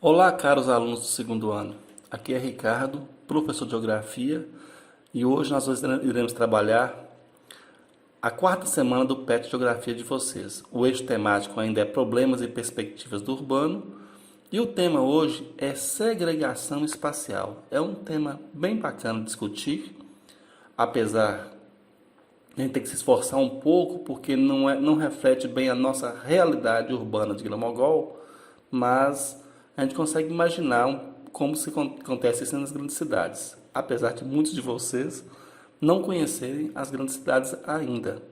Olá, caros alunos do segundo ano. Aqui é Ricardo, professor de Geografia, e hoje nós iremos trabalhar a quarta semana do PET Geografia de vocês. O eixo temático ainda é Problemas e Perspectivas do Urbano, e o tema hoje é Segregação Espacial. É um tema bem bacana de discutir, apesar de a gente ter que se esforçar um pouco, porque não reflete bem a nossa realidade urbana de Vila Mogol, mas a gente consegue imaginar como se acontece isso nas grandes cidades, apesar de muitos de vocês não conhecerem as grandes cidades ainda.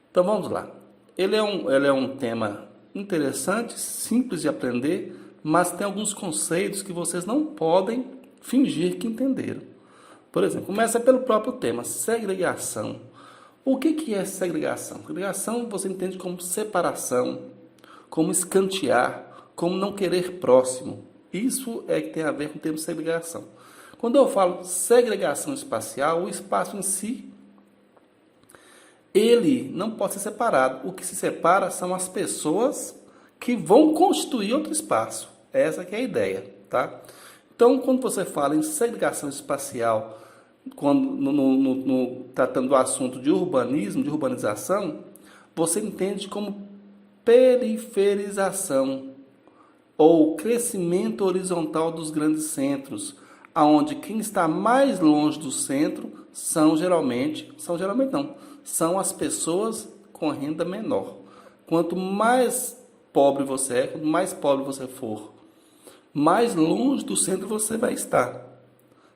Então vamos lá. Ele é um tema interessante, simples de aprender, mas tem alguns conceitos que vocês não podem fingir que entenderam. Por exemplo, começa pelo próprio tema, segregação. O que é segregação? Segregação você entende como separação, como escantear, como não querer próximo. Isso é que tem a ver com o termo segregação. Quando eu falo segregação espacial, o espaço em si, ele não pode ser separado. O que se separa são as pessoas que vão constituir outro espaço. Essa que é a ideia, tá? Então, quando você fala em segregação espacial, tratando do assunto de urbanismo, de urbanização, você entende como periferização ou crescimento horizontal dos grandes centros, aonde quem está mais longe do centro são as pessoas com renda menor. Quanto mais pobre você é, quanto mais pobre você for, mais longe do centro você vai estar,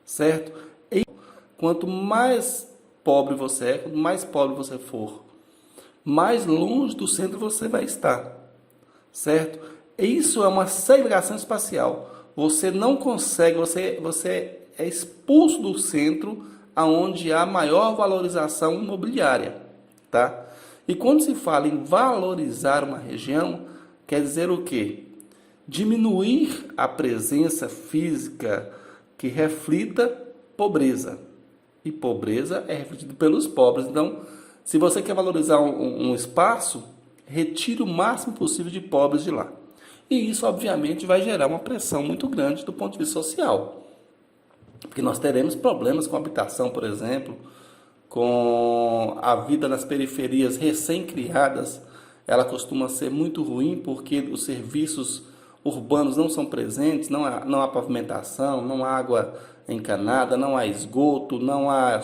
certo? E quanto mais pobre você é, quanto mais pobre você for, mais longe do centro você vai estar, certo? Isso é uma segregação espacial. Você não consegue, você é expulso do centro aonde há maior valorização imobiliária, tá? E quando se fala em valorizar uma região, quer dizer o quê? Diminuir a presença física que reflita pobreza. E pobreza é refletida pelos pobres. Então, se você quer valorizar um espaço, retire o máximo possível de pobres de lá. E isso, obviamente, vai gerar uma pressão muito grande do ponto de vista social. Porque nós teremos problemas com habitação, por exemplo, com a vida nas periferias recém-criadas. Ela costuma ser muito ruim porque os serviços urbanos não são presentes, não há pavimentação, não há água encanada, não há esgoto, não há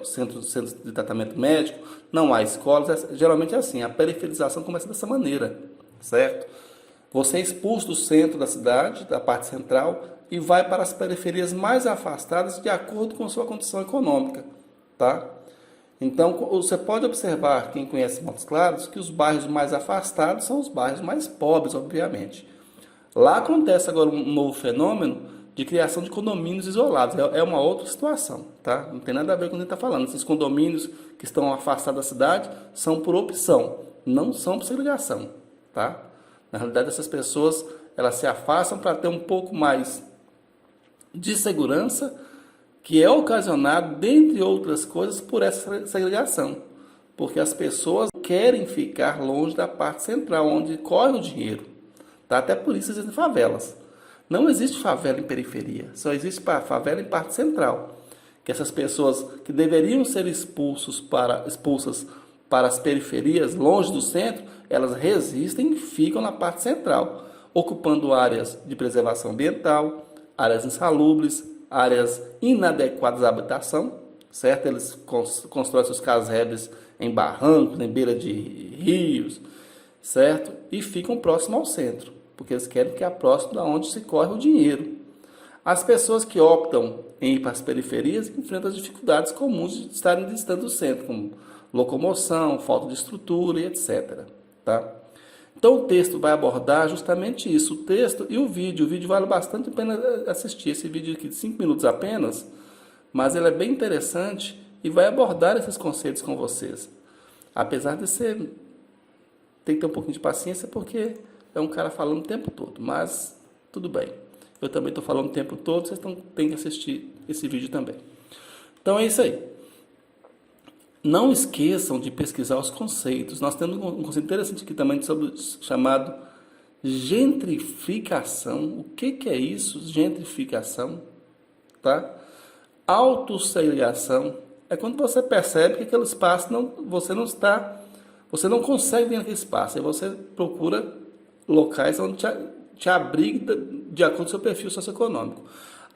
centro de tratamento médico, não há escolas. Geralmente é assim, a periferização começa dessa maneira, certo? Você é expulso do centro da cidade, da parte central, e vai para as periferias mais afastadas de acordo com sua condição econômica, tá? Então, você pode observar, quem conhece Montes Claros, que os bairros mais afastados são os bairros mais pobres, obviamente. Lá acontece agora um novo fenômeno de criação de condomínios isolados. É uma outra situação, tá? Não tem nada a ver com o que a gente está falando. Esses condomínios que estão afastados da cidade são por opção, não são por segregação, tá? Na realidade, essas pessoas, elas se afastam para ter um pouco mais de segurança, que é ocasionado, dentre outras coisas, por essa segregação. Porque as pessoas querem ficar longe da parte central, onde corre o dinheiro. Tá? Até por isso existem favelas. Não existe favela em periferia, só existe favela em parte central. Que essas pessoas que deveriam ser expulsas para as periferias, longe do centro, elas resistem e ficam na parte central, ocupando áreas de preservação ambiental, áreas insalubres, áreas inadequadas à habitação, certo? Eles constroem seus casebres em barrancos, em beira de rios, certo? E ficam próximos ao centro, porque eles querem ficar próximo de onde se corre o dinheiro. As pessoas que optam em ir para as periferias enfrentam as dificuldades comuns de estarem distantes do centro, como locomoção, falta de estrutura e etc. Tá? Então o texto vai abordar justamente isso, o texto e o vídeo. O vídeo vale bastante a pena assistir. Esse vídeo aqui de 5 minutos apenas, mas ele é bem interessante e vai abordar esses conceitos com vocês. Apesar de ser... tem que ter um pouquinho de paciência porque é um cara falando o tempo todo, mas tudo bem. Eu também estou falando o tempo todo, vocês têm que assistir esse vídeo também. Então é isso aí. Não esqueçam de pesquisar os conceitos. Nós temos um conceito interessante aqui também chamado Gentrificação, o que é isso? Gentrificação, tá? Autossegregação é quando você percebe que aquele espaço você não consegue vir naquele espaço, aí você procura locais onde te abrigue de acordo com o seu perfil socioeconômico.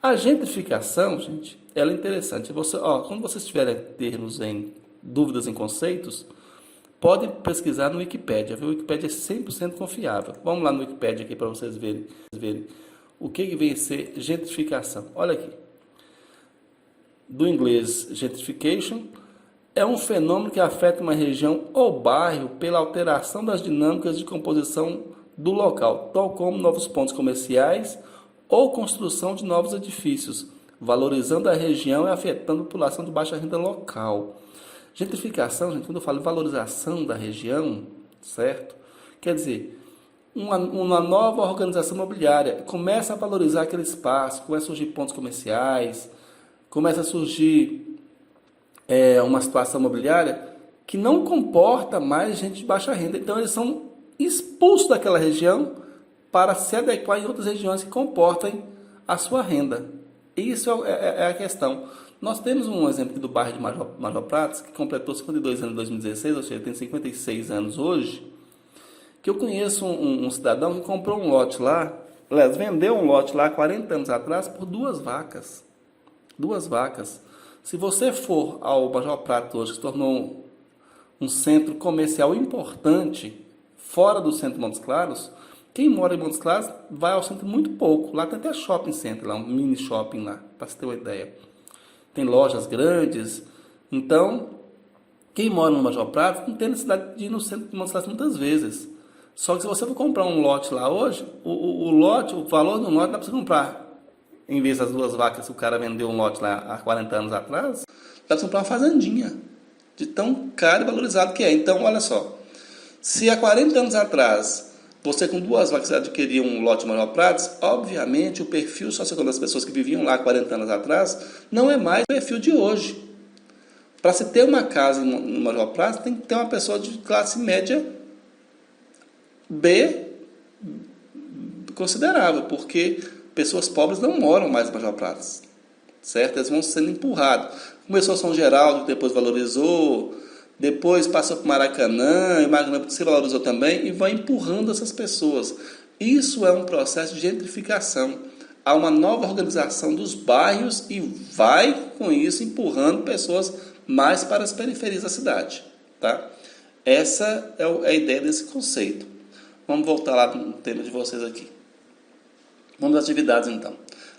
A gentrificação, gente, ela é interessante. Quando vocês tiverem termos em dúvidas em conceitos, pode pesquisar no Wikipédia. O Wikipédia é 100% confiável. Vamos lá no Wikipédia aqui para vocês verem o que vem a ser gentrificação. Olha aqui. Do inglês gentrification, é um fenômeno que afeta uma região ou bairro pela alteração das dinâmicas de composição do local, tal como novos pontos comerciais ou construção de novos edifícios, valorizando a região e afetando a população de baixa renda local. Gentrificação, gente, quando eu falo valorização da região, certo? Quer dizer, uma nova organização imobiliária começa a valorizar aquele espaço, começa a surgir pontos comerciais, começa a surgir uma situação imobiliária que não comporta mais gente de baixa renda. Então, eles são expulsos daquela região para se adequar em outras regiões que comportem a sua renda. Isso é a questão. Nós temos um exemplo aqui do bairro de Major Pratos, que completou 52 anos em 2016, ou seja, tem 56 anos hoje, que eu conheço um cidadão que comprou um lote lá, aliás, vendeu um lote lá 40 anos atrás por 2 vacas. 2 vacas. Se você for ao Major Prato hoje, que se tornou um centro comercial importante, fora do centro de Montes Claros, quem mora em Montes Claros vai ao centro muito pouco. Lá tem até shopping center, lá, um mini shopping lá, para você ter uma ideia. Tem lojas grandes. Então, quem mora no Major Prato não tem necessidade de ir no centro de Montes Claros muitas vezes. Só que se você for comprar um lote lá hoje, o valor do lote dá para você comprar. Em vez das 2 vacas que o cara vendeu um lote lá há 40 anos atrás, dá para comprar uma fazendinha. De tão caro e valorizado que é. Então, olha só. Se há 40 anos atrás, você com 2 vacas adquiria um lote de Major Pratos, obviamente o perfil socioeconômico das pessoas que viviam lá há 40 anos atrás não é mais o perfil de hoje. Para se ter uma casa no Major Pratos, tem que ter uma pessoa de classe média B considerável, porque pessoas pobres não moram mais em Major Pratos, certo? Eles vão sendo empurrados. Começou São Geraldo, depois valorizou, depois passou para Maracanã, e Maracanã se valorizou também, e vai empurrando essas pessoas. Isso é um processo de gentrificação. Há uma nova organização dos bairros e vai, com isso, empurrando pessoas mais para as periferias da cidade. Tá? Essa é a ideia desse conceito. Vamos voltar lá no tema de vocês aqui. Vamos às atividades, então.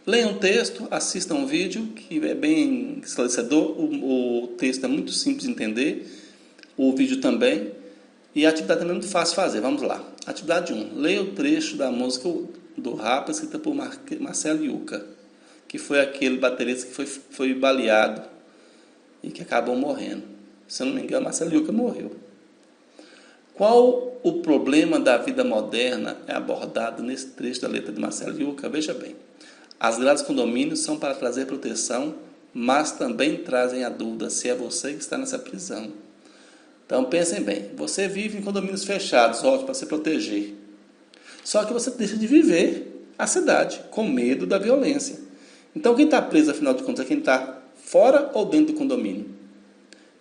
Leiam o texto, assistam o vídeo, que é bem esclarecedor. O texto é muito simples de entender, o vídeo também. E a atividade também é muito fácil de fazer. Vamos lá. Atividade 1. Leia o trecho da música do Rapa, escrita por Marcelo Yuca, que foi aquele baterista que foi baleado e que acabou morrendo. Se eu não me engano, Marcelo Yuca morreu. Qual o problema da vida moderna é abordado nesse trecho da letra de Marcelo Yuca? Veja bem. As grades de condomínio são para trazer proteção, mas também trazem a dúvida se é você que está nessa prisão. Então pensem bem, você vive em condomínios fechados, ótimo, para se proteger. Só que você deixa de viver a cidade, com medo da violência. Então quem está preso, afinal de contas, é quem está fora ou dentro do condomínio?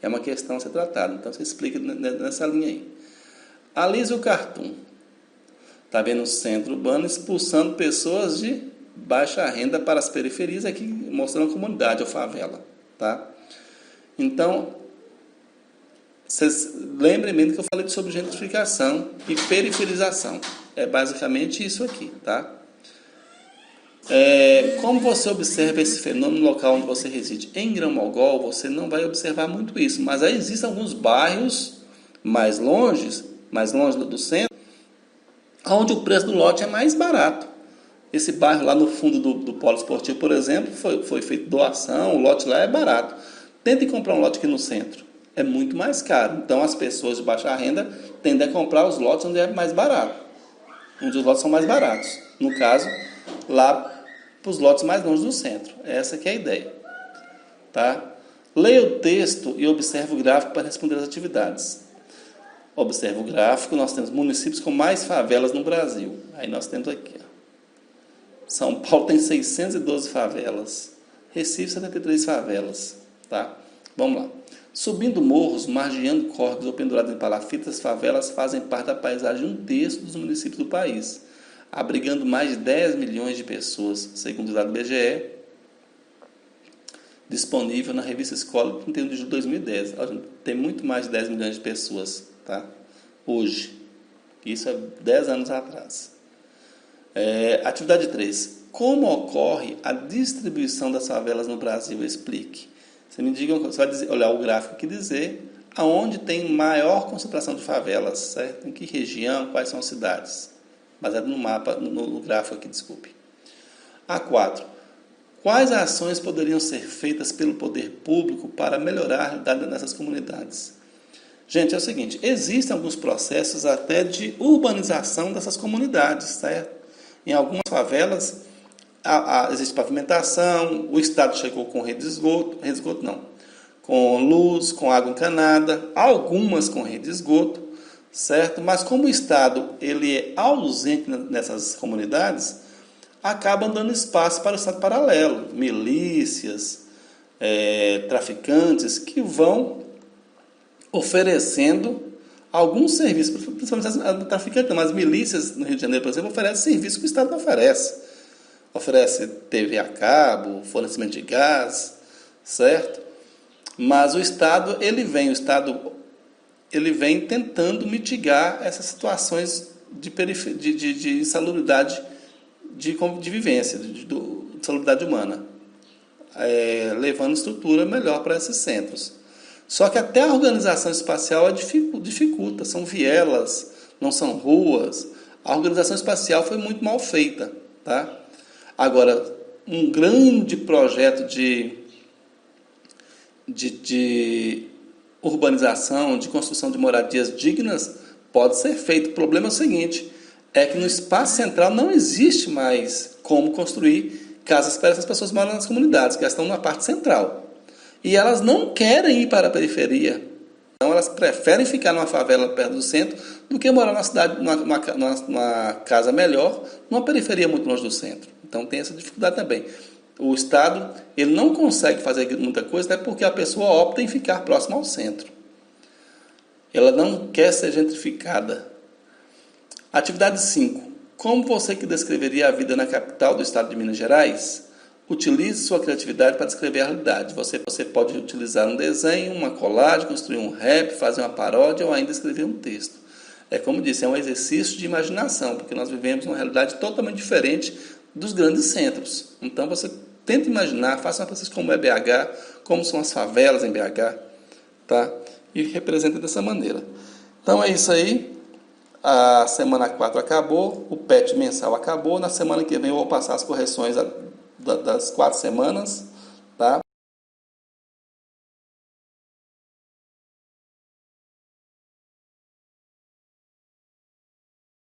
É uma questão a ser tratada, então você explica nessa linha aí. Alise o Cartoon. Está vendo o centro urbano expulsando pessoas de baixa renda para as periferias, aqui mostrando a comunidade ou favela. Tá? Então, vocês lembrem mesmo que eu falei sobre gentrificação e periferização. É basicamente isso aqui. Tá? Como você observa esse fenômeno no local onde você reside? Em Grão-Mogol, você não vai observar muito isso, mas aí existem alguns bairros mais longe do centro, onde o preço do lote é mais barato. Esse bairro lá no fundo do polo esportivo, por exemplo, foi feito doação, o lote lá é barato. Tentem comprar um lote aqui no centro, é muito mais caro. Então as pessoas de baixa renda tendem a comprar os lotes onde é mais barato, onde os lotes são mais baratos. No caso, lá para os lotes mais longe do centro. Essa que é a ideia. Tá? Leia o texto e observe o gráfico para responder as atividades. Observa o gráfico, nós temos municípios com mais favelas no Brasil. Aí nós temos aqui, ó. São Paulo tem 612 favelas. Recife, 73 favelas. Tá? Vamos lá. Subindo morros, margeando córregos ou pendurados em palafitas, favelas fazem parte da paisagem de um terço dos municípios do país, abrigando mais de 10 milhões de pessoas, segundo o dado do IBGE, disponível na revista Escola, 31 de julho de 2010. Tem muito mais de 10 milhões de pessoas, tá? Hoje. Isso é 10 anos atrás. Atividade 3. Como ocorre a distribuição das favelas no Brasil? Explique. Você me diga, você vai dizer, olhar o gráfico aqui e dizer aonde tem maior concentração de favelas, certo? Em que região, quais são as cidades? Baseado no mapa, no gráfico aqui, desculpe. A4. Quais ações poderiam ser feitas pelo poder público para melhorar a realidade dessas comunidades? Gente, é o seguinte, existem alguns processos até de urbanização dessas comunidades, certo? Em algumas favelas existe pavimentação, o Estado chegou com rede de esgoto não, com luz, com água encanada, algumas com rede de esgoto, certo? Mas como o Estado ele é ausente nessas comunidades, acaba dando espaço para o Estado paralelo, milícias, traficantes que vão oferecendo alguns serviços, principalmente as traficantes, mas as milícias no Rio de Janeiro, por exemplo, oferecem serviços que o Estado não oferece. Oferece TV a cabo, fornecimento de gás, certo? Mas o Estado ele vem tentando mitigar essas situações de insalubridade de vivência, de salubridade humana, levando estrutura melhor para esses centros. Só que até a organização espacial dificulta, são vielas, não são ruas. A organização espacial foi muito mal feita, tá? Agora, um grande projeto de urbanização, de construção de moradias dignas, pode ser feito. O problema é o seguinte, é que no espaço central não existe mais como construir casas para essas pessoas morando nas comunidades, que elas estão na parte central. E elas não querem ir para a periferia. Então, elas preferem ficar numa favela perto do centro do que morar numa cidade, numa casa melhor, numa periferia muito longe do centro. Então, tem essa dificuldade também. O Estado ele não consegue fazer muita coisa, até porque a pessoa opta em ficar próximo ao centro. Ela não quer ser gentrificada. Atividade 5. Como você que descreveria a vida na capital do estado de Minas Gerais? Utilize sua criatividade para descrever a realidade. Você pode utilizar um desenho, uma colagem, construir um rap, fazer uma paródia ou ainda escrever um texto. Como disse, é um exercício de imaginação, porque nós vivemos uma realidade totalmente diferente dos grandes centros. Então você tenta imaginar, faça uma pesquisa como é BH, como são as favelas em BH, tá? E representa dessa maneira. Então é isso aí. A semana 4 acabou, o PET mensal acabou. Na semana que vem eu vou passar as correções das 4 semanas,